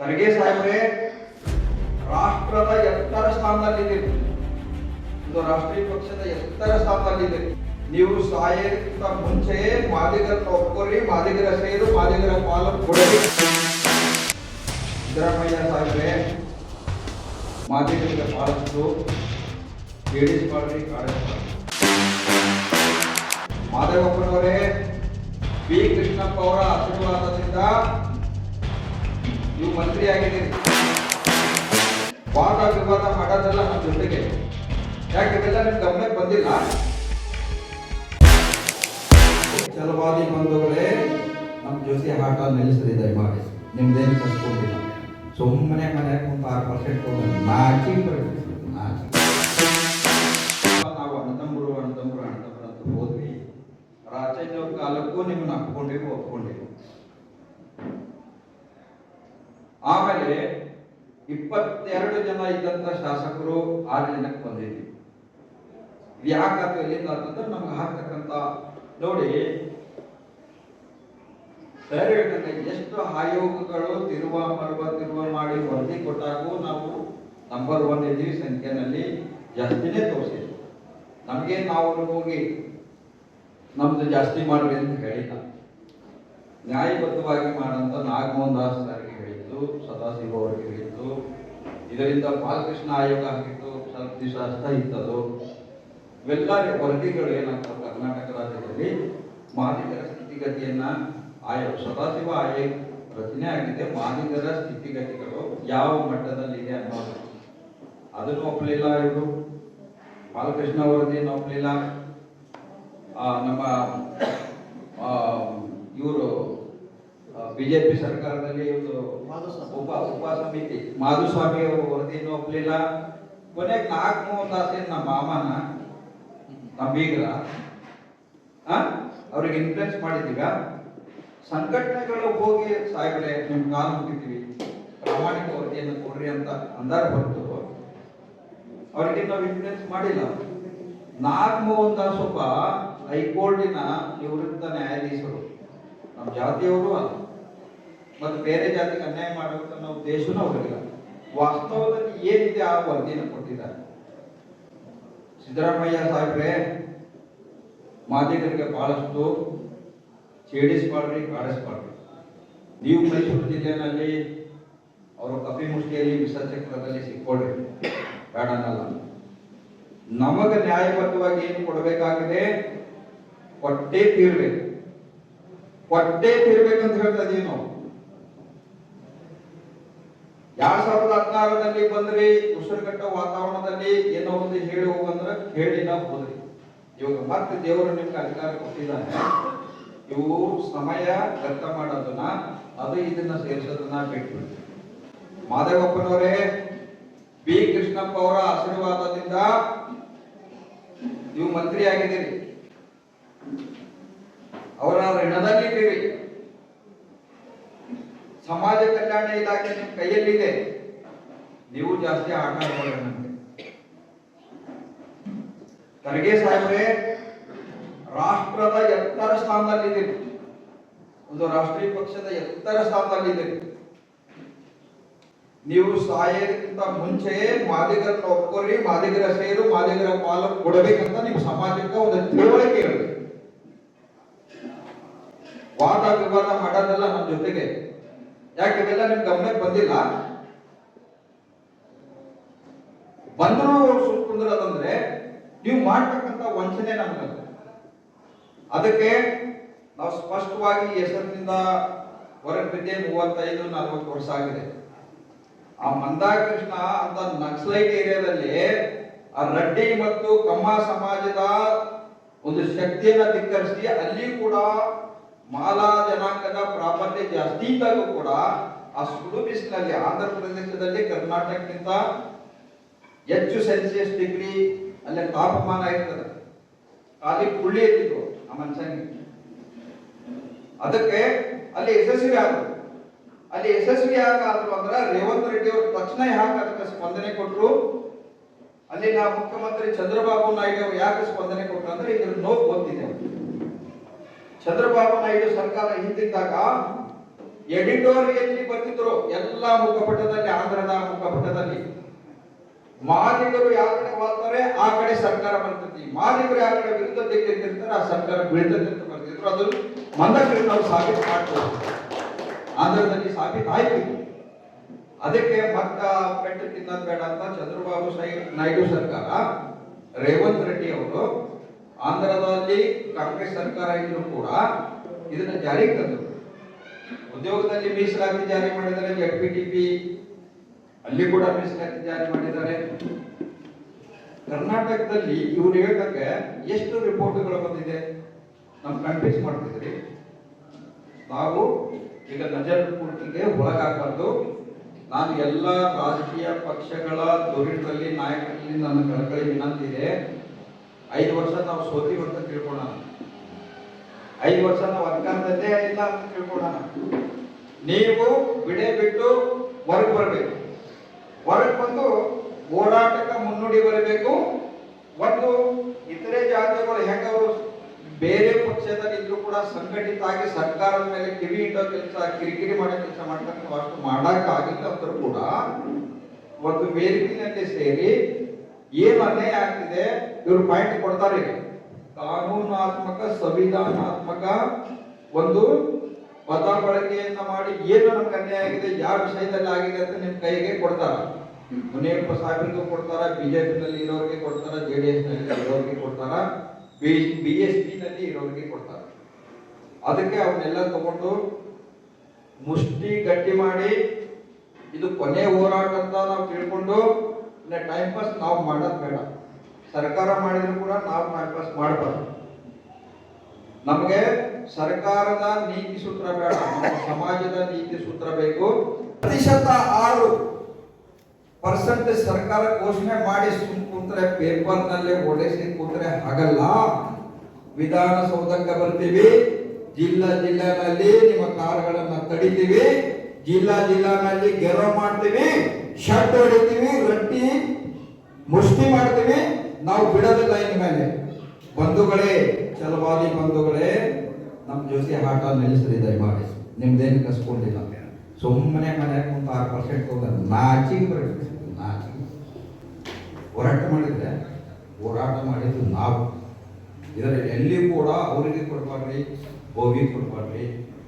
ಖರ್ಗೆ ಸಾಹೇಬ್ರೆ, ರಾಷ್ಟ್ರದ ಎತ್ತರ ಸ್ಥಾನದಲ್ಲಿದ್ದೀರಿ. ಇದು ರಾಷ್ಟ್ರೀಯ ಪಕ್ಷದ ಎತ್ತರ ಸ್ಥಾನದಲ್ಲಿದ್ದೀರಿ. ನೀವು ಸಾಯಕ್ಕಿಂತ ಮುಂಚೆ ಮಾದಿಗರನ್ನ ಒಪ್ಕೋರಿ, ಮಾದಿಗರ ಸೇರು, ಮಾದಿಗರ ಪಾಲು ಕೊಡಲಿ. ಸಿದ್ದರಾಮಯ್ಯ ಸಾಹೇಬ್ರೆ, ಮಾದಿಗರಿಗೆ ಬಹಳಷ್ಟು ಕೇಳಿಸ್ಕೊಳ್ರಿ, ಕಾಡಿಸ್ಕೊಳ್ರಿ. ಮಾದೇವಪ್ಪನವರೇ, ಬಿ ಕೃಷ್ಣಪ್ಪ ಅವರ ಆಶೀರ್ವಾದದಿಂದ ನೀವು ಮಂತ್ರಿ ಆಗಿದ್ದೀರಿ. ವಾದ ವಿವಾದ ಮಾಡೋದಲ್ಲ ನಮ್ಮ ಜೊತೆಗೆ. ಯಾಕೆ ಇವೆಲ್ಲ ನಿಮ್ ಗಮನಕ್ಕೆ ಬಂದಿಲ್ಲ? ಛಲವಾದಿ ಬಂಧುಗಳೇ, ನಮ್ಮ ಜೊತೆ ಆಟ ನಿಲ್ಲಿಸಿದೆ ಮಾಡಿ. ನಿಮ್ದೇನು ಕಸ್ಕೊಂಡಿಲ್ಲ. ಸುಮ್ಮನೆ ಮನೆ ಕುಂತ 6% ಹೋಗೋದು ನಾಚಿ ನಾವು ಅಣ್ಣತಮ್ಮರು ಅಂತ ಹೋದ್ವಿ. ರಾಜಯ್ಯವ್ರ ಕಾಲಕ್ಕೂ ನಿಮ್ಮನ್ನ ಒಪ್ಕೊಂಡಿವಿ. ಆಮೇಲೆ 22 ಜನ ಇದ್ದಂತ ಶಾಸಕರು 6 ಜನಕ್ಕೆ ಬಂದಿದ್ವಿ. ಯಾಕಂತ ಎಲ್ಲಿಂದ ಅಂತಂದ್ರೆ ನಮ್ಗೆ ಹಾಕ್ತಕ್ಕಂತ ನೋಡಿ ಸರ್ ಹೇಳ್ತಂದ್ರೆ ಎಷ್ಟು ಆಯೋಗಗಳು ತಿರುವ ಮಾಡಿ ವರದಿ ಕೊಟ್ಟಾಗೂ ನಾವು ನಂಬರ್ 1 ಇದ್ದೀವಿ ಸಂಖ್ಯೆನಲ್ಲಿ, ಜಾಸ್ತಿನೇ ತೋರಿಸಿದ್ವಿ. ನಮ್ಗೆ ನಾವು ಹೋಗಿ ನಮ್ದು ಜಾಸ್ತಿ ಮಾಡ್ರಿ ಅಂತ ಹೇಳಿಲ್ಲ. ನ್ಯಾಯಬದ್ಧವಾಗಿ ಮಾಡಂತ ನಾಗಮೋಹನ್ ದಾಸ್ ಸರ್ಗೆ ಹೇಳಿದ್ದು, ಸದಾಶಿವ ಅವರಿಗೆ ಹೇಳಿದ್ದು. ಇದರಿಂದ ಬಾಲಕೃಷ್ಣ ಆಯೋಗ ಹಾಕಿತ್ತು, ಸ್ವಲ್ಪ ದಿವಸ ಅಷ್ಟ ಇತ್ತದು. ಇವೆಲ್ಲ ವರದಿಗಳು ಏನಾಗ್ತವೆ ಕರ್ನಾಟಕ ರಾಜ್ಯದಲ್ಲಿ ಮಾದಿಗರ ಸ್ಥಿತಿಗತಿಯನ್ನ ಸದಾಶಿವ ಆಯೋಗ ರಚನೆ ಆಗಿದೆ. ಮಾದಿಗರ ಸ್ಥಿತಿಗತಿಗಳು ಯಾವ ಮಟ್ಟದಲ್ಲಿದೆ ಅನ್ನೋದು ಅದನ್ನು ಒಪ್ಪಲಿಲ್ಲ ಇವರು. ಬಾಲಕೃಷ್ಣ ವರದಿಯನ್ನು ಒಪ್ಪಲಿಲ್ಲ. ನಮ್ಮ ಇವರು ಬಿಜೆಪಿ ಸರ್ಕಾರದಲ್ಲಿ ಒಂದು ಉಪ ಸಮಿತಿ ಮಾಧುಸ್ವಾಮಿ ಅವರು ವರದಿಯನ್ನು ಒಪ್ಪಲಿಲ್ಲ. ಕೊನೆಗೆ ನಾಗಮೋಹನ್ ದಾಸ್ ನಮ್ಮ ಮಾಮನ ನಮ್ಮ ಬೀಗರ ಅವ್ರಿಗೆ ಇನ್ಫ್ಲುಯೆನ್ಸ್ ಮಾಡಿದ್ದೀಗ. ಸಂಘಟನೆಗಳು ಹೋಗಿ ಸಾಹೇಬ್ರೆ ನಿಮ್ ಕಾಲು ಮುಗಿತೀವಿ, ಪ್ರಾಮಾಣಿಕ ವರದಿಯನ್ನು ಕೊಡ್ರಿ ಅಂತ ಅಂದಾರ ಹೊರತು ಅವರಿಗೆ ನಾವು ಇನ್ಫ್ಲುಯೆನ್ಸ್ ಮಾಡಿಲ್ಲ. ನಾಗಮೋಹನ್ ದಾಸ್ ಒಬ್ಬ ಹೈಕೋರ್ಟಿನ ನಿವೃತ್ತ ನ್ಯಾಯಾಧೀಶರು, ನಮ್ಮ ಜಾತಿಯವರು ಅಲ್ಲ, ಮತ್ತು ಬೇರೆ ಜಾತಿಗೆ ಅನ್ಯಾಯ ಮಾಡಬೇಕನ್ನೋ ಉದ್ದೇಶನೂ ಅವರಿಲ್ಲ. ವಾಸ್ತವದಲ್ಲಿ ಏನಿದೆ ಆ ವರದಿಯನ್ನು ಕೊಟ್ಟಿದ್ದಾರೆ. ಸಿದ್ದರಾಮಯ್ಯ ಸಾಹೇಬ್ರೆ, ಮಾದಿಗರಿಗೆ ಬಹಳಷ್ಟು ಛೇಡಿಸ್ಕೊಳ್ರಿ, ಕಾಡಿಸ್ಕೊಳ್ರಿ. ನೀವು ಮೈಸೂರು ಜಿಲ್ಲೆಯಲ್ಲಿ ಅವರು ಕಪಿ ಮುಷ್ಟಿಯಲ್ಲಿ ವಿಸರ್ಜಕರದಲ್ಲಿ ಸಿಕ್ಕೊಳ್ರಿ, ಬೇಡ ಅನ್ನಲ್ಲ. ನಮಗೆ ನ್ಯಾಯಬದ್ಧವಾಗಿ ಏನು ಕೊಡಬೇಕಾಗಿದೆ ಕೊಟ್ಟೇ ತೀರ್ಬೇಕು ಅಂತ ಹೇಳ್ತಾ ಇದೀವಿ ನಾವು. 2016ರಲ್ಲಿ ಬಂದ್ರಿ, ಉಸಿರುಗಟ್ಟ ವಾತಾವರಣದಲ್ಲಿ ಏನೋ ಒಂದು ಹೇಳಿ ಹೋಗಂದ್ರೆ ಹೇಳಿ ನಾವು ಹೋದ್ರಿ. ಇವಾಗ ಮತ್ತೆ ದೇವರು ನಿಮ್ಗೆ ಅಧಿಕಾರ ಕೊಟ್ಟಿದ್ದಾನೆ. ಇವು ಸಮಯ ವ್ಯರ್ಥ ಮಾಡೋದನ್ನ, ಅದು ಇದನ್ನ ಸೇರಿಸೋದನ್ನ ಬಿಟ್ಬಿಡ್ರಿ. ಮಾದೇವಪ್ಪನವರೇ, ಬಿ ಕೃಷ್ಣಪ್ಪ ಅವರ ಆಶೀರ್ವಾದದಿಂದ ನೀವು ಮಂತ್ರಿ ಆಗಿದ್ದೀರಿ, ಅವರ ಋಣದಲ್ಲಿದ್ದೀರಿ. ಸಮಾಜ ಕಲ್ಯಾಣ ಇಲಾಖೆ ನಿಮ್ಮ ಕೈಯಲ್ಲಿದೆ. ನೀವು ಜಾಸ್ತಿ ಆಟ ಆಡಬೇಡ. ನಮಗೆ ಖರ್ಗೆ ಸಾಹೇಬ್ರೆ, ರಾಷ್ಟ್ರದ ಎತ್ತರ ಸ್ಥಾನದಲ್ಲಿದ್ದೀರಿ. ಒಂದು ರಾಷ್ಟ್ರೀಯ ಪಕ್ಷದ ಎತ್ತರ ಸ್ಥಾನದಲ್ಲಿದ್ದೀರಿ. ನೀವು ಸಾಯಕ್ಕಿಂತ ಮುಂಚೆ ಮಾದಿಗರನ್ನ ಒಪ್ಕೋರಿ, ಮಾದಿಗರ ಸೇರು, ಮಾದಿಗರ ಪಾಲು ಕೊಡಬೇಕಂತ ನೀವು ಸಮಾಜಕ್ಕೆ ಒಂದು ತಿಳುವಳಿಕೆ ಇರಬೇಕು. ವಾದ ವಿವಾದ ಮಾಡೋದಲ್ಲ ನಮ್ಮ ಜೊತೆಗೆ. ಯಾಕೆ ಇವೆಲ್ಲ ನಿಮ್ ಗಮನಕ್ಕೆ ಬಂದಿಲ್ಲ? ಬಂದರೂ ಸುಮ್ಮನಿರೋದಂದ್ರೆ ನೀವು ಮಾಡ್ತಕ್ಕಂಥ ವಂಚನೆ ನಮ್ಗಲ್ಲ. ಅದಕ್ಕೆ ನಾವು ಸ್ಪಷ್ಟವಾಗಿ ಹೆಸರಿನಿಂದ ಹೊರಗೆ ಬಿದ್ದೆ. 35-40 ವರ್ಷ ಆಗಿದೆ. ಆ ಮಂದಾಕೃಷ್ಣ ಅಂತ ನಕ್ಸಲೈಟ್ ಏರಿಯಾದಲ್ಲಿ ಆ ರೆಡ್ಡಿ ಮತ್ತು ಕಮ್ಮ ಸಮಾಜದ ಒಂದು ಶಕ್ತಿಯನ್ನ ಧಿಕ್ಕರಿಸಿ ಅಲ್ಲಿ ಕೂಡ ಮಾಲಾ ಜನಾಂಗದ ಪ್ರಾಬಲ್ಯ ಜಾಸ್ತಿ ಇದ್ದಾಗ ಕೂಡ ಆ ಸುಡು ಬಿಸಿಲಿನಲ್ಲಿ ಆಂಧ್ರ ಪ್ರದೇಶದಲ್ಲಿ ಕರ್ನಾಟಕಕ್ಕಿಂತ ಹೆಚ್ಚು ಸೆಲ್ಸಿಯಸ್ ಡಿಗ್ರಿ ಅಲ್ಲೇ ತಾಪಮಾನ ಇರ್ತದೆ. ಖಾಲಿ ಕುಳ್ಳಿ ಎತ್ತಿದ್ರು ಆ ಮನುಷ್ಯನಿಗೆ. ಅದಕ್ಕೆ ಅಲ್ಲಿ ಯಶಸ್ವಿ ಆದ್ರು. ಅಲ್ಲಿ ಯಶಸ್ವಿ ಯಾಕಾದ್ರು ಅಂದ್ರೆ ರೇವಂತ್ ರೆಡ್ಡಿ ಅವರು ತಕ್ಷಣ ಯಾಕೆ ಅದಕ್ಕೆ ಸ್ಪಂದನೆ ಕೊಟ್ಟರು, ಅಲ್ಲಿನ ಮುಖ್ಯಮಂತ್ರಿ ಚಂದ್ರಬಾಬು ನಾಯ್ಡು ಅವರು ಯಾಕೆ ಸ್ಪಂದನೆ ಕೊಟ್ಟರು ಅಂದ್ರೆ ಇದ್ರ ನೋವು ಗೊತ್ತಿದೆ. ಚಂದ್ರಬಾಬು ನಾಯ್ಡು ಸರ್ಕಾರ ಹಿಂದಿದ್ದಾಗ ಎಡಿಟೋರಿಯಲ್ಲಿ ಬಂದಿದ್ರು ಎಲ್ಲ ಮುಖಪಟದಲ್ಲಿ, ಆಂಧ್ರದ ಮುಖಪಟದಲ್ಲಿ ಮಾದಿಗರು ಯಾವ ಕಡೆ ವಾಳ್ತಾರೆ ಆ ಕಡೆ ಸರ್ಕಾರ ಬರ್ತೈತಿ, ಮಾದಿಗರು ಯಾವ ಕಡೆ ವಿರುದ್ಧ ದಿಕ್ಕಿರ್ತಾರೆ ಆ ಸರ್ಕಾರ ಬೀಳ್ತದೆ ಅಂತ ಬರ್ತಿದ್ರು. ಅದು ಮಂದಕೃಷ್ಣ ನಾವು ಸಾಬೀತು ಮಾಡ್ತಾರೆ, ಆಂಧ್ರದಲ್ಲಿ ಸಾಬೀತಾಯ್ತು. ಅದಕ್ಕೆ ಮತ್ತ ಪೆಟ್ಟು ತಿನ್ನೋದು ಬೇಡ ಅಂತ ಚಂದ್ರಬಾಬು ನಾಯ್ಡು ಸರ್ಕಾರ, ರೇವಂತ್ ರೆಡ್ಡಿ ಅವರು ಆಂಧ್ರದಲ್ಲಿ ಕಾಂಗ್ರೆಸ್ ಸರ್ಕಾರ ಇದ್ರು ಕೂಡ ಇದನ್ನ ಜಾರಿಗೆ ತಂದರು. ಉದ್ಯೋಗದಲ್ಲಿ ಮೀಸಲಾತಿ ಜಾರಿ ಮಾಡಿದ್ದಾರೆ, ZPTP ಅಲ್ಲಿ ಕೂಡ ಮೀಸಲಾತಿ ಜಾರಿ ಮಾಡಿದ್ದಾರೆ. ಕರ್ನಾಟಕದಲ್ಲಿ ಇವ್ರು ಹೇಳ್ದಂಗೆ ಎಷ್ಟು ರಿಪೋರ್ಟ್ಗಳು ಬಂದಿದೆ ನಾವು ಕನ್ಫ್ಯೂಸ್ ಮಾಡ್ತಿದ್ರಿ. ನಾವು ಈಗ ನಜರ್ ಪೂರ್ತಿಗೆ ಒಳಗಾಗಬಾರ್ದು. ನಾನು ಎಲ್ಲ ರಾಜಕೀಯ ಪಕ್ಷಗಳ ಧೋರಣೆಗಳಲ್ಲಿ ನಾಯಕರಲ್ಲಿ ನನ್ನ ಕಳಕಳಿ ವಿನಂತಿ ಇದೆ. 5 ವರ್ಷ ನಾವು ಸೋತೀವಿ ಅಂತ ತಿಳ್ಕೊಳ್ಳೋಣ, 5 ವರ್ಷ ನಾವು ಅಧಿಕಾರದಲ್ಲೇ ಇಲ್ಲ ಅಂತ ತಿಳ್ಕೊಳ್ಳೋಣ. ನೀವು ಬಿಡೆ ಬಿಟ್ಟು ಹೊರಗೆ ಬರಬೇಕು, ಹೊರಗೆ ಬಂದು ಹೋರಾಟಕ್ಕೆ ಮುನ್ನುಡಿ ಬರಬೇಕು. ಒಂದು ಇತರೆ ಜಾತಿಗಳು ಹೆಂಗ ಅವರು ಬೇರೆ ಪಕ್ಷದಲ್ಲಿ ಇದ್ರು ಕೂಡ ಸಂಘಟಿತ ಆಗಿ ಸರ್ಕಾರದ ಮೇಲೆ ಕಿವಿ ಇಡೋ ಕೆಲಸ, ಕಿರಿಕಿರಿ ಮಾಡೋ ಕೆಲಸ ಮಾಡ್ತಾರೆ. ಅಷ್ಟು ಮಾಡಕ್ ಆಗಿಲ್ಲ ಅಂದ್ರೂ ಕೂಡ ಒಂದು ವೇದಿಕೆಯಲ್ಲಿ ಸೇರಿ ಏನು ಅನ್ಯಾಯ ಆಗ್ತಿದೆ ಇವರು ಪಾಯಿಂಟ್ ಕೊಡ್ತಾರೆ. ಕಾನೂನಾತ್ಮಕ ಸಂವಿಧಾನಾತ್ಮಕ ಒಂದು ಪದ ಬಳಕೆಯನ್ನ ಮಾಡಿ ಏನು ನಮ್ಗೆ ಅನ್ಯಾಯ ಆಗಿದೆ, ಯಾವ ವಿಷಯದಲ್ಲಿ ಆಗಿದೆ ಅಂತ ನಿಮ್ ಕೈಗೆ ಕೊಡ್ತಾರ. ಮುನಿಯಪ್ಪ ಸಾಹೇಬರಿಗೂ ಕೊಡ್ತಾರ, BJP ನಲ್ಲಿ ಇರೋರಿಗೆ ಕೊಡ್ತಾರ, JDS ನಲ್ಲಿ ಇರೋರಿಗೆ ಕೊಡ್ತಾರ, BSP ನಲ್ಲಿ ಇರೋರಿಗೆ ಕೊಡ್ತಾರ. ಅದಕ್ಕೆ ಅವನ್ನೆಲ್ಲ ತಗೊಂಡು ಮುಷ್ಟಿ ಗಟ್ಟಿ ಮಾಡಿ ಇದು ಕೊನೆ ಹೋರಾಟ ಅಂತ ನಾವು ತಿಳ್ಕೊಂಡು ಟೈಮ್ ಪಾಸ್ ನಾವು ಮಾಡೋದು ಬೇಡ. ಸರ್ಕಾರ ಮಾಡಿದ್ರು ಕೂಡ ನಾವು ಟೈಮ್ ಪಾಸ್ ಮಾಡಬಾರ್ದು. ನಮಗೆ ಸರ್ಕಾರದ ನೀತಿ ಸೂತ್ರ ಬೇಡ, ನಮ್ಮ ಸಮಾಜದ ನೀತಿ ಸೂತ್ರ ಬೇಕು. 6% ಸರ್ಕಾರ ಘೋಷಣೆ ಮಾಡಿ ಕೂತ್ರೆ ಪೇಪರ್ ನಲ್ಲಿ ಓಡಿಸಿ ಕೂತ್ರೆ ಆಗಲ್ಲ. ವಿಧಾನಸೌಧಕ್ಕೆ ಬರ್ತೀವಿ, ಜಿಲ್ಲಾನಲ್ಲಿ ನಿಮ್ಮ ಕಾರ್ಗಳನ್ನ ತಡಿತೀವಿ, ಜಿಲ್ಲಾನಲ್ಲಿ ಗೆರೋ ಮಾಡ್ತೀವಿ, ಶರ್ಟ್ ಹೊಡಿತೀವಿ, ರೊಟ್ಟಿ ಮುಷ್ಟಿ ಮಾಡ್ತೀವಿ. ನಾವು ಬಿಡೋದಿಲ್ಲ ಇನ್ ಮೇಲೆ. ಬಂಧುಗಳೇ, ಛಲವಾದಿ ಬಂಧುಗಳೇ, ನಮ್ಮ ಜೊತೆ ಆಟ ನಿಲ್ಲಿಸ್ರಿ ದಯಮಾಡಿ. ನಿಮ್ದೇನು ಕಸ್ಕೊಂಡಿಲ್ಲ, ಸುಮ್ಮನೆ ಮನೆಯಾಗ ಕುಂತ 6% ಹೋದ ನಾಚಿಗೆ ಬರಬೇಕು. ನಾಚಿಗೆ ಹೋರಾಟ ಮಾಡಿದ್ರೆ ಹೋರಾಟ ಮಾಡಿದ್ದು ನಾವು. ಇದರ ಎಲ್ಲಿ ಕೂಡ ಅವರಿಗೆ ಕೊಡ್ಬಾರ್ರಿ, ಗೋವಿ ಕೊಡ್ಬಾರ್ರಿ,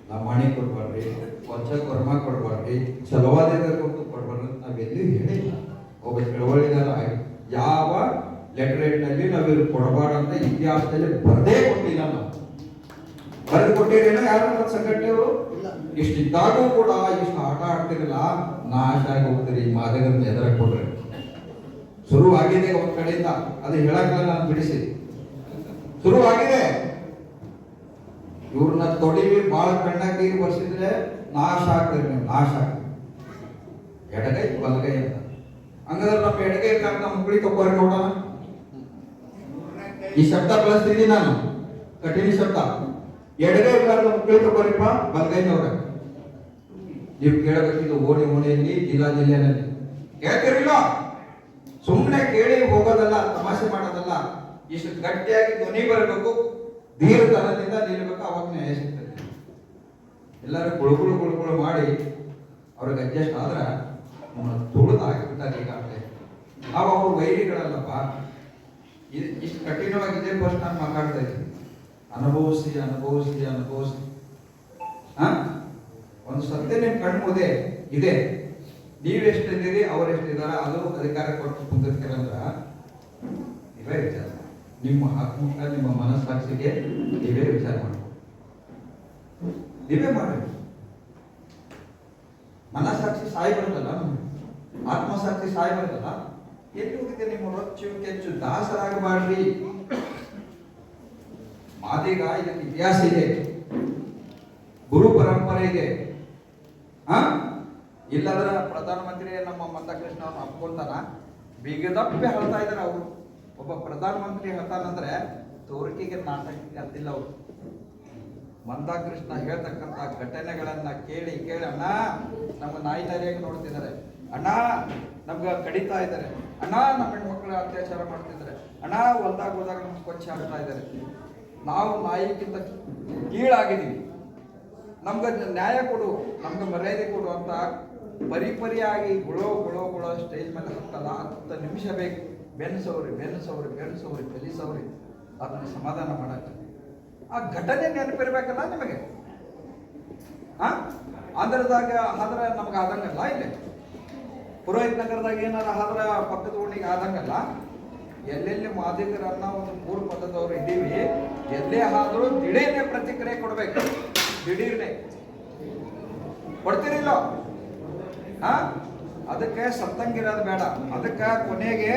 ಲಂಬಾಣಿ ಕೊಡ್ಬಾರ್ರಿ, ಸ್ವಚ್ಛ ಕರ್ಮ ಕೊಡ್ಬಾರ್ರಿ, ಛಲವಾದಿಗಳ ಕೊಡ್ಬಾರ್ರಿ ಅಂತ ನಾವೆಲ್ಲಿ ಹೇಳಿಲ್ಲ. ಒಬ್ಬ ಚಳವಳಿಗಾರ ಯಾವ ಲೆಟರೇಟ್ ನಲ್ಲಿ ನಾವಿವ್ರು ಕೊಡಬಾರ್ದಂತ ಇತಿಹಾಸದಲ್ಲಿ ಬರದೇ ಕೊಟ್ಟಿಲ್ಲ. ನಾವು ಬರೆದು ಕೊಟ್ಟಿರೇನೋ ಯಾರು ಸಂಘಟನೆಯವರು ಇಷ್ಟಿದ್ದಾಗೂ ಕೂಡ ಇಷ್ಟು ಆಟ ಆಡ್ತಿರಲ್ಲ, ನಾಶ ಆಗಿ ಹೋಗ್ತೀರಿ. ಮಾದಕರನ್ನ ಎದುರ ಕೊಡ್ರಿ. ಶುರುವಾಗಿದೆ ಒಂದ್ ಕಡೆಯಿಂದ, ಅದು ಹೇಳಕ್ಲ ನಾನು ಬಿಡಿಸಿ ಶುರುವಾಗಿದೆ. ಇವ್ರನ್ನ ತೊಡಿವಿ ಬಾಳ ಕಣ್ಣಾಗಿ ಬರ್ಸಿದ್ರೆ ನಾಶ ಆಗ್ತದೆ. ನೀವು ನಾಶ ಆಗ್ತದೆ. ಎಡಗೈ ಬಲಗೈ ಅಂತ ಹಂಗಂದ್ರೆ ನಮ್ಮ ಎಡಗೈ ನಮ್ಮ ಮುಗುಳಿ ತಗೋರಿ ನೋಡೋಣ. ಈ ಶಬ್ದ ಬಳಸ್ತಿದ್ದೀನಿ ನಾನು, ಕಠಿಣ ಶಬ್ದ. ಎಡಗೈ ಮುಗುಳಿ ತಗೋರಿಪ್ಪ, ಬಲಗೈ ನೋಡ. ನೀವು ಕೇಳಬೇಕಿದ್ದು ಓಣಿಯಲ್ಲಿ ಜಿಲ್ಲೆಯಲ್ಲಿ ಕೇಳ್ತಿರಲಿಲ್ಲ. ಸುಮ್ಮನೆ ಕೇಳಿ ಹೋಗೋದಲ್ಲ, ತಮಾಷೆ ಮಾಡೋದಲ್ಲ. ಇಷ್ಟು ಗಟ್ಟಿಯಾಗಿ ಧ್ವನಿ ಬರಬೇಕು, ಧೀರತನದಿಂದ ನಿಲ್ಬೇಕು, ಅವಾಗ ನ್ಯಾಯ ಸಿಗ್ತದೆ. ಎಲ್ಲರೂ ಗುಳುಗುಳು ಮಾಡಿ ಅವ್ರಿಗೆ ಅಡ್ಜಸ್ಟ್ ಆದ್ರ ತುಳಿದು ಹಾಕಿಬಿಟ್ಟಾರೆ. ಈಗಾಗಲೇ ನಾವು ಅವ್ರ ವೈರಿಗಳಲ್ಲಪ್ಪ. ಇಷ್ಟು ಕಠಿಣವಾಗಿ ಇದೇ ಫಸ್ಟ್ ನಾನು ಮಾತಾಡ್ತಾ ಇದ್ದೀನಿ. ಅನುಭವಿಸಿ ಒಂದು ಸತ್ಯ ನಿಮ್ ಕಣ್ಣು ಮುಂದೆ ಇದೆ. ನೀವೆಷ್ಟಿದ್ದೀರಿ, ಅವರೆಷ್ಟಿದಾರ, ಅದು ಅಧಿಕಾರ ಕೊಟ್ಟು ಕುಂತಿರ್ತೀರಂದ್ರ ನೀವೇ ವಿಚಾರ. ನಿಮ್ಮ ಆತ್ಮಕ, ನಿಮ್ಮ ಮನಸ್ಸಾಕ್ಷಿಗೆ ನೀವೇ ವಿಚಾರ ಮಾಡಿ, ನೀವೇ ಮಾಡಿ. ಮನಸ್ಸಾಕ್ಷಿ ಸಾಯಿ ಬರ್ತಲ್ಲ, ಆತ್ಮಸಾಕ್ಷಿ ಸಾಯಿ ಬರ್ತಲ್ಲ. ಎಲ್ಲಿ ಹೋಗಿದೆ ನಿಮ್ಮ ರೊಚ್ಚು ಕೆಚ್ಚು? ದಾಸರಾಗಬಾರ್ರಿ. ಮಾದಿಗ ಇದಕ್ಕೆ ಇತಿಹಾಸ ಇದೆ, ಗುರು ಪರಂಪರೆ ಇದೆ. ಇಲ್ಲಂದ್ರ ಪ್ರಧಾನಮಂತ್ರಿ ನಮ್ಮ ಮಂದಕೃಷ್ಣ ಅವ್ರನ್ನ ಅಪ್ಕೊಂತಾನ, ಬಿಗದಪ್ಪೆ ಹೇಳ್ತಾ ಇದಾರೆ ಅವರು. ಒಬ್ಬ ಪ್ರಧಾನಮಂತ್ರಿ ಹೇಳ್ತಾನಂದ್ರೆ ತೋರಿಕೆಗೆ ನಾಟಕ ಅಂತಿಲ್ಲ ಅವರು. ಮಂದಕೃಷ್ಣ ಹೇಳ್ತಕ್ಕಂಥ ಘಟನೆಗಳನ್ನ ಕೇಳಿ ಅಣ್ಣ ನಮ್ಮ ನಾಯಿ ನರಿಯಾಗಿ ನೋಡ್ತಿದ್ದಾರೆ, ಅಣ್ಣ ನಮ್ಗ ಕಡಿತಾ ಇದ್ದಾರೆ, ಅಣ್ಣ ನಮ್ಮ ಹೆಣ್ಮಕ್ಳ ಅತ್ಯಾಚಾರ ಮಾಡ್ತಿದ್ದಾರೆ, ಅಣ್ಣ ಹೊಲ್ದಾಗ ಹೋದಾಗ ನಮ್ಗೆ ಸ್ವಚ್ಛ ಆಗ್ತಾ ಇದ್ದಾರೆ, ನಾವು ನಾಯಿಗಿಂತ ಕೀಳಾಗಿದ್ದೀವಿ, ನಮ್ಗೆ ನ್ಯಾಯ ಕೊಡು, ನಮ್ಗೆ ಮರ್ಯಾದೆ ಕೊಡು ಅಂತ ಪರಿಪರಿಯಾಗಿ ಗುಳೋ ಸ್ಟೇಜ್ ಮೇಲೆ ಹತ್ತಲ್ಲ 10 ನಿಮಿಷ ಬೇಕು. ಬೆನ್ಸವ್ರಿ ಕಲಿಸವ್ರಿ ಅದನ್ನು ಸಮಾಧಾನ ಮಾಡಕ್ಕೆ. ಆ ಘಟನೆ ನೆನಪಿರ್ಬೇಕಲ್ಲ ನಿಮಗೆ. ಆಂಧ್ರದಾಗ ಆದ್ರೆ ನಮ್ಗೆ ಆದಂಗಲ್ಲ, ಇಲ್ಲಿ ಪುರೋಹಿತ್ ನಗರದಾಗ ಏನಾರ ಆದ್ರೆ ಪಕ್ಕದ ಓಣಿಗೆ ಆದಂಗಲ್ಲ. ಎಲ್ಲೆಲ್ಲಿ ಮಾದಿಗರನ್ನ ಒಂದು 3 ಪದದವ್ರು ಇದ್ದೀವಿ, ಎಲ್ಲೇ ಆದ್ರೂ ದಿಢೀರ್ನೆ ಪ್ರತಿಕ್ರಿಯೆ ಕೊಡ್ಬೇಕು. ದಿಢೀರ್ನೆ ಕೊಡ್ತೀರಿಲ್ಲ. ಅದಕ್ಕೆ ಸತ್ತಂಗಿರೋದು ಬೇಡ. ಅದಕ್ಕೆ ಕೊನೆಗೆ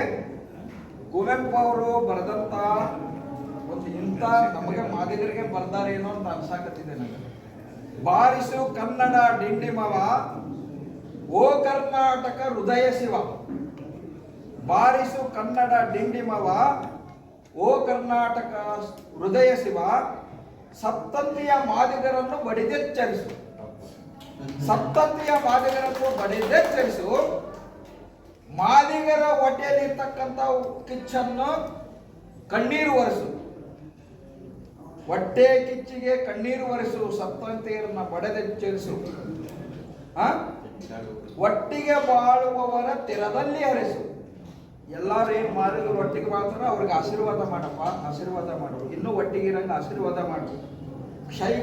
ಕುವೆಂಪು ಅವರು ಬರೆದಂತ ಒಂದು ಇಂಥ ನಮಗೆ ಮಾದಿಗರಿಗೆ ಬರ್ದಾರೇನೋ ಅಂತ ಅನ್ಸಾಕತ್ತಿದೆ ನನಗೆ. ಬಾರಿಸು ಕನ್ನಡ ಡಿಂಡಿಮವ, ಓ ಕರ್ನಾಟಕ ಹೃದಯ ಶಿವ. ಬಾರಿಸು ಕನ್ನಡ ಡಿಂಡಿಮವ, ಓ ಕರ್ನಾಟಕ ಹೃದಯ ಶಿವ. ಸಪ್ತಂತಿಯ ಮಾದಿಗರನ್ನು ಬಡಿದೆಚ್ಚರಿಸು. ಸಪ್ತಂತಿಯ ಮಾದಿಗರನ್ನು ಬಡಿದೆಚ್ಚರಿಸು. ಮಾದಿಗರ ಹೊಟ್ಟೆಯಲ್ಲಿರ್ತಕ್ಕಂಥ ಕಿಚ್ಚನ್ನು ಕಣ್ಣೀರು ಒರೆಸು. ಹೊಟ್ಟೆ ಕಿಚ್ಚಿಗೆ ಕಣ್ಣೀರು ಒರೆಸು. ಸಪ್ತಂತಿಯರನ್ನ ಬಡಿದೆಚ್ಚರಿಸು. ಒಟ್ಟಿಗೆ ಬಾಳುವವರ ತೆರದಲ್ಲಿ ಹರಿಸು. ಎಲ್ಲಾರು ಏನ್ ಮಾದಿಗರು ಒಟ್ಟಿಗೆ ಬಾಳ್ತಾರ ಅವ್ರಿಗೆ ಆಶೀರ್ವಾದ ಮಾಡಪ್ಪ, ಆಶೀರ್ವಾದ ಮಾಡು. ಇನ್ನೂ ಒಟ್ಟಿಗೆ ಇರಂಗ ಆಶೀರ್ವಾದ ಮಾಡು. ಕ್ಷೈ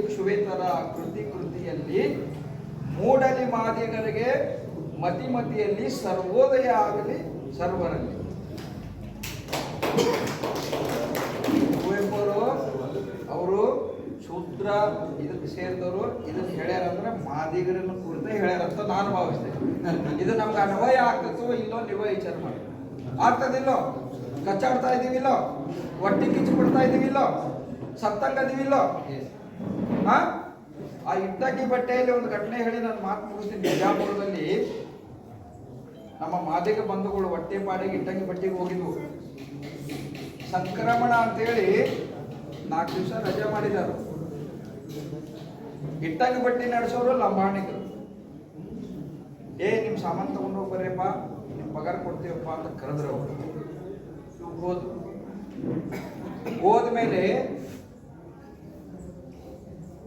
ಕ್ಷುವೇತರ ಕೃತಿಯಲ್ಲಿ ಮೂಡಲಿ ಮಾದಿಗರಿಗೆ, ಮತಿಯಲ್ಲಿ ಸರ್ವೋದಯ ಆಗಲಿ ಸರ್ವರಲ್ಲಿ. ಕುವೆಂಪು ಅವರು ಶೂದ್ರ ಇದಕ್ಕೆ ಸೇರಿದವರು ಇದನ್ನ ಹೇಳ್ಯಾರಂದ್ರೆ ಮಾದಿಗರನ್ನು ಕುರಿತ ಹೇಳ್ಯಾರಂತ ನಾನು ಭಾವಿಸ್ತೇನೆ. ಇದು ನಮ್ಗೆ ಅನ್ವಯ ಆಗ್ತದೋ ಇಲ್ಲೋ ನೀವೇ ವಿಚಾರ ಮಾಡಿ. ಆಗ್ತದಿಲ್ಲೋ? ಕಚ್ಚಾಡ್ತಾ ಇದೀವಿಲ್ಲೋ? ಒಟ್ಟಿ ಕಿಚ್ಚು ಬಿಡ್ತಾ ಇದೀವಿಲ್ಲೋ? ಸತ್ತಂಗದಿವಿಲ್ಲೋ? ಆ ಇಟ್ಟಕ್ಕಿ ಬಟ್ಟೆಯಲ್ಲಿ ಒಂದು ಘಟನೆ ಹೇಳಿ ನಾನು ಮಾತು ಮುಗಿಸ್ತೀನಿ. ಬಿಜಾಪುರದಲ್ಲಿ ನಮ್ಮ ಮಾದಿಗ ಬಂಧುಗಳು ಹೊಟ್ಟೆ ಪಾಡಿಗೆ ಇಟ್ಟಂಗಿ ಬಟ್ಟೆಗೆ ಹೋಗಿದ್ವು. ಸಂಕ್ರಮಣ ಅಂತೇಳಿ 4 ದಿವಸ ರಜೆ ಮಾಡಿದರು. ಇಟ್ಟಂಗಿ ಬಟ್ಟೆ ನಡೆಸೋರು ಲಂಬಾಣಿಗರು. ನಿಮ್ ಸಾಮಾನು ತಗೊಂಡು ಹೋಗ್ಬರ್ರಿಪ್ಪ, ನಿಮ್ ಪಗಾರ ಕೊಡ್ತೀವಪ್ಪ ಅಂತ ಕರೆದ್ರು ಅವರು. ಹೋದ್ಮೇಲೆ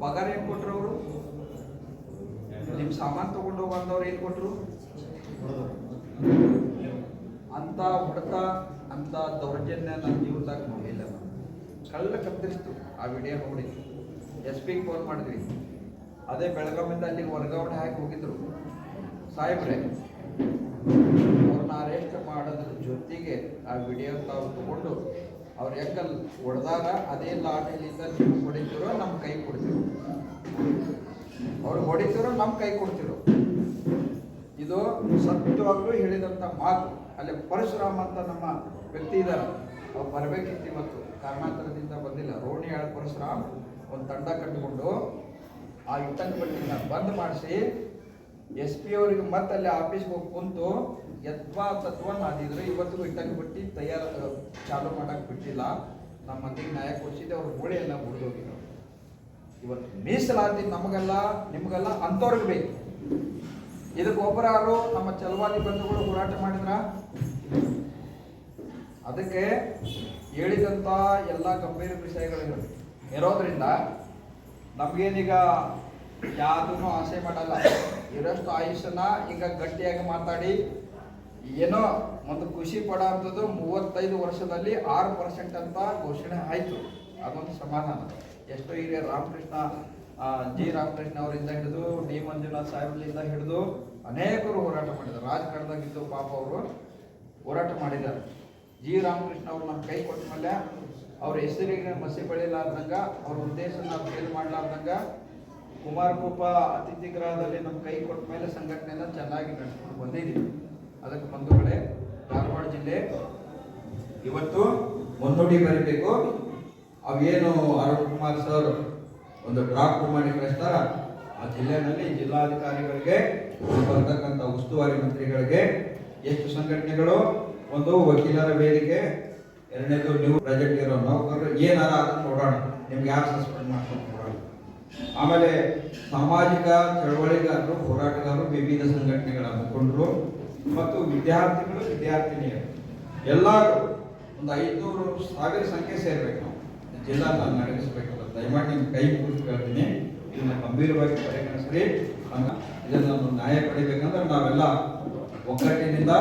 ಪಗಾರ ಏನ್ ಕೊಟ್ರು ಅವರು? ನಿಮ್ ಸಾಮಾನು ತಗೊಂಡು ಹೋಗಂದವ್ರು ಏನ್ ಕೊಟ್ರು? ಅಂತ ಹೊಡೆತ, ಅಂತ ದೌರ್ಜನ್ಯ ನನ್ನ ಜೀವನದಾಗ ನೋಡಿಲ್ಲ. ಕಳ್ಳ ಕತ್ತರಿಸ್ತು. ಆ ವಿಡಿಯೋ ನೋಡಿ SP ಫೋನ್ ಮಾಡಿದ್ವಿ. ಅದೇ ಬೆಳಗಾವಿಂದ ಅಲ್ಲಿಗೆ ವರ್ಗಾವಣೆ ಹಾಕಿ ಹೋಗಿದ್ರು ಸಾಹೇಬ್ರೆ. ಅವ್ರನ್ನ ಅರೆಸ್ಟ್ ಮಾಡೋದ್ರ ಜೊತೆಗೆ ಆ ವಿಡಿಯೋ ತಾವು ತಗೊಂಡು ಅವ್ರ ಹೆಂಗಲ್ ಹೊಡೆದಾಗ ಅದೇ ಲಾಠಿಲಿಂದ ನೀವು ಹೊಡಿತಿರೋ ನಮ್ಮ ಕೈ ಕೊಡ್ತಿರೋ, ಅವ್ರು ಹೊಡಿತಿರೋ ನಮ್ಮ ಕೈ ಕೊಡ್ತಿರೋ. ಇದು ಸತ್ಯವಾಗ್ಲೂ ಹೇಳಿದಂಥ ಮಾತು. ಅಲ್ಲಿ ಪರಶುರಾಮ್ ಅಂತ ನಮ್ಮ ವ್ಯಕ್ತಿ ಇದ್ದಾರೆ, ಅವ್ರು ಬರಬೇಕಿತ್ತು, ಇವತ್ತು ಕಾರಣಾಂತರದಿಂದ ಬಂದಿಲ್ಲ. ರೋಣಿಯಾಳ ಪರಶುರಾಮ್ ಒಂದು ತಂಡ ಕಟ್ಟಿಕೊಂಡು ಆ ಇಟ್ಟಂಗಿ ಬಟ್ಟಿನ ಬಂದ್ ಮಾಡಿಸಿ SP ಅವರಿಗೆ ಮತ್ತೆ ಅಲ್ಲಿ ಆಫೀಸ್ಗೆ ಹೋಗಿ ಕುಂತು ತತ್ವ ನಾದಿದ್ರು. ಇವತ್ತಿಗೂ ಇಟ್ಟಂಗಿ ಬಟ್ಟಿ ಚಾಲು ಮಾಡಕ್ ಬಿಟ್ಟಿಲ್ಲ. ನಮ್ಮ ಮಂದಿಗೆ ನ್ಯಾಯ ಕೊಡಿಸಿದ್ದೆ, ಅವ್ರ ಗೋಳಿ ಎಲ್ಲ ಮುರಿದೋಗಿದ್ರು. ಇವತ್ತು ಮೀಸಲಾತಿ ನಮಗೆಲ್ಲ ನಿಮಗೆಲ್ಲ ಅಂಥವ್ರಿಗೆ ಬೇಕು. ಇದಕ್ಕೆ ಒಬ್ಬರಾರು ನಮ್ಮ ಚಲವಾದಿ ಬಂಧುಗಳು ಹೋರಾಟ ಮಾಡಿದ್ರ? ಅದಕ್ಕೆ ಹೇಳಿದಂಥ ಎಲ್ಲ ಗಂಭೀರ ವಿಷಯಗಳು ಇರೋದ್ರಿಂದ ನಮ್ಗೇನೀಗ ಯಾವುದೂ ಆಸೆ ಮಾಡಲ್ಲ. ಇರೋಷ್ಟು ಆಯುಷ್ಯನ ಈಗ ಗಟ್ಟಿಯಾಗಿ ಮಾತಾಡಿ ಏನೋ ಒಂದು ಖುಷಿ ಪಡೋ ಅಂಥದ್ದು 35 ವರ್ಷದಲ್ಲಿ 6% ಅಂತ ಘೋಷಣೆ ಆಯಿತು. ಅದೊಂದು ಸಮಾಧಾನ. ಎಷ್ಟೋ ಹಿರಿಯ ರಾಮಕೃಷ್ಣ, G. ರಾಮಕೃಷ್ಣ ಅವರಿಂದ ಹಿಡಿದು D. ಮಂಜುನಾಥ್ ಸಾಹೇಬ್ರಿಂದ ಹಿಡಿದು ಅನೇಕರು ಹೋರಾಟ ಮಾಡಿದ್ದಾರೆ. ರಾಜಕಾರಣದಾಗಿದ್ದು ಪಾಪ ಅವರು ಹೋರಾಟ ಮಾಡಿದ್ದಾರೆ. G. ರಾಮಕೃಷ್ಣ ಅವರು ನಮ್ಮ ಕೈ ಕೊಟ್ಟ ಮೇಲೆ ಅವ್ರ ಹೆಸರಿಗೆ ಮಸಿ ಬೆಳಿಲಾರ್ದಂಗ, ಅವ್ರ ಉದ್ದೇಶನ ಫೇಲ್ ಮಾಡಲಾರ್ದಂಗ ಕುಮಾರಕೂಪ ಅತಿಥಿ ಗೃಹದಲ್ಲಿ ನಮ್ಮ ಕೈ ಕೊಟ್ಟ ಮೇಲೆ ಸಂಘಟನೆಯನ್ನ ಚೆನ್ನಾಗಿ ನಡೆಸ್ಕೊಂಡು ಬಂದಿದ್ದೀವಿ. ಅದಕ್ಕೆ ಬಂಧುಗಳೇ, ಧಾರವಾಡ ಜಿಲ್ಲೆ ಇವತ್ತು ಮುನ್ನುಡಿ ಬರೀಬೇಕು. ಅವೇನು ಅರುಣ್ ಕುಮಾರ್ ಸರ್ ಒಂದು ಡ್ರಾಫ್ಟ್ ಮಾಡಿ ಕಳಿಸ್ತಾರ, ಆ ಜಿಲ್ಲೆನಲ್ಲಿ ಜಿಲ್ಲಾಧಿಕಾರಿಗಳಿಗೆ, ಬರ್ತಕ್ಕಂಥ ಉಸ್ತುವಾರಿ ಮಂತ್ರಿಗಳಿಗೆ, ಎಷ್ಟು ಸಂಘಟನೆಗಳು, ಒಂದು ವಕೀಲರ ವೇದಿಕೆ, ಎರಡನೇದು ನ್ಯೂ ಪ್ರಾಜೆಕ್ಟ್ ಇರೋ ನೌಕರರು ಏನಾರ ಅದನ್ನು ನೋಡೋಣ, ನಿಮ್ಗೆ ಯಾರು ಸಸ್ಪೆಂಡ್ ಮಾಡ್ಕೊಂಡು ನೋಡೋಣ. ಆಮೇಲೆ ಸಾಮಾಜಿಕ ಚಳವಳಿಗಾರರು, ಹೋರಾಟಗಾರರು, ವಿವಿಧ ಸಂಘಟನೆಗಳ ಮುಖಂಡರು ಮತ್ತು ವಿದ್ಯಾರ್ಥಿಗಳು, ವಿದ್ಯಾರ್ಥಿನಿಯರು ಎಲ್ಲರೂ ಒಂದು 500,000 ಸಂಖ್ಯೆ ಸೇರ್ಬೇಕು. ನಾವು ಜಿಲ್ಲಾ ನಾನು ನಡೆಸಬೇಕಲ್ಲ. ದಯಮಾಡಿ ನಿಮ್ಗೆ ಕೈ ಮುಗಿದು ಕೇಳ್ತೀನಿ. ಇದನ್ನ ಗಂಭೀರವಾಗಿ ಪರಿಗಣಿಸಿ ಇದನ್ನು ನ್ಯಾಯ ಪಡಿಬೇಕಂದ್ರೆ ನಾವೆಲ್ಲ ಒಗ್ಗಟ್ಟಿನಿಂದ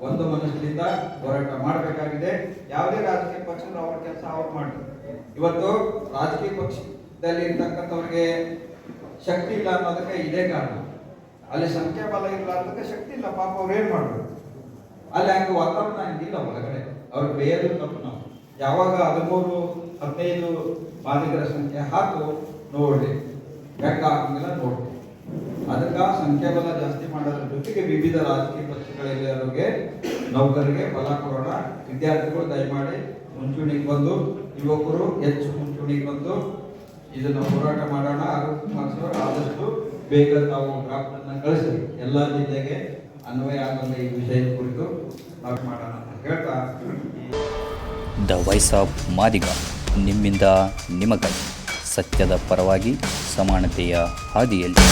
ಒಂದು ಮನಸ್ಸಿನಿಂದ ಹೋರಾಟ ಮಾಡಬೇಕಾಗಿದೆ. ಯಾವುದೇ ರಾಜಕೀಯ ಪಕ್ಷಗಳು ಅವ್ರ ಕೆಲಸ ಅವ್ರು ಮಾಡ್ತಾರೆ. ಇವತ್ತು ರಾಜಕೀಯ ಪಕ್ಷದಲ್ಲಿ ಇರ್ತಕ್ಕಂಥವ್ರಿಗೆ ಶಕ್ತಿ ಇಲ್ಲ ಅನ್ನೋದಕ್ಕೆ ಇದೇ ಕಾರಣ. ಅಲ್ಲಿ ಸಂಖ್ಯಾಬಲ ಇಲ್ಲ ಅನ್ನೋದಕ್ಕೆ ಶಕ್ತಿ ಇಲ್ಲ, ಪಾಪ ಅವ್ರು ಏನ್ ಮಾಡ್ಬೇಕು. ಅಲ್ಲಿ ಹಂಗೆ ವಾತಾವರಣ ಹಂಗಿಲ್ಲ ಒಳಗಡೆ, ಅವ್ರಿಗೆ ಬೇಯಲು ತಪ್ಪು. ನಾವು ಯಾವಾಗ 13-15 ಬಾಧಿಕರ ಸಂಖ್ಯೆ ಹಾಕು ನೋಡ್ರಿ, ಬೆಕ್ಕ ಹಾಕಂಗಿಲ್ಲ ನೋಡ್ರಿ. ಅದಕ್ಕೆ ಸಂಖ್ಯಾಬಲ ಜಾಸ್ತಿ ಮಾಡೋದ್ರ ಜೊತೆಗೆ ವಿವಿಧ ರಾಜಕೀಯ ಪಕ್ಷಗಳಿಗೆ ನೌಕರಿಗೆ ಬಲ ಕೊಡೋಣ. ವಿದ್ಯಾರ್ಥಿಗಳು ದಯಮಾಡಿ ಮುಂಚೂಣಿಗೆ ಬಂದು, ಯುವಕರು ಹೆಚ್ಚು ಮುಂಚೂಣಿಗೆ ಬಂದು ಇದನ್ನು ಹೋರಾಟ ಮಾಡೋಣ. ಆರೋಗ್ಯ ಆದಷ್ಟು ಬೇಗ ತಾವು ಡ್ರಾಫ್ಟ್ ಅನ್ನ ಕಳಿಸಿ ಎಲ್ಲ ಜಿಲ್ಲೆಗೆ ಅನ್ವಯ ಆಗುವ ಈ ವಿಷಯದ ಕುರಿತು ನಾವು ಮಾಡೋಣ ಅಂತ ಹೇಳ್ತಾ, ದ ವಾಯ್ಸ್ ಆಫ್ ಮಾದಿಗ ನಿಮ್ಮಿಂದ ನಿಮಗಾಗಿ, ಸತ್ಯದ ಪರವಾಗಿ, ಸಮಾನತೆಯ ಹಾದಿಯಲ್ಲಿ.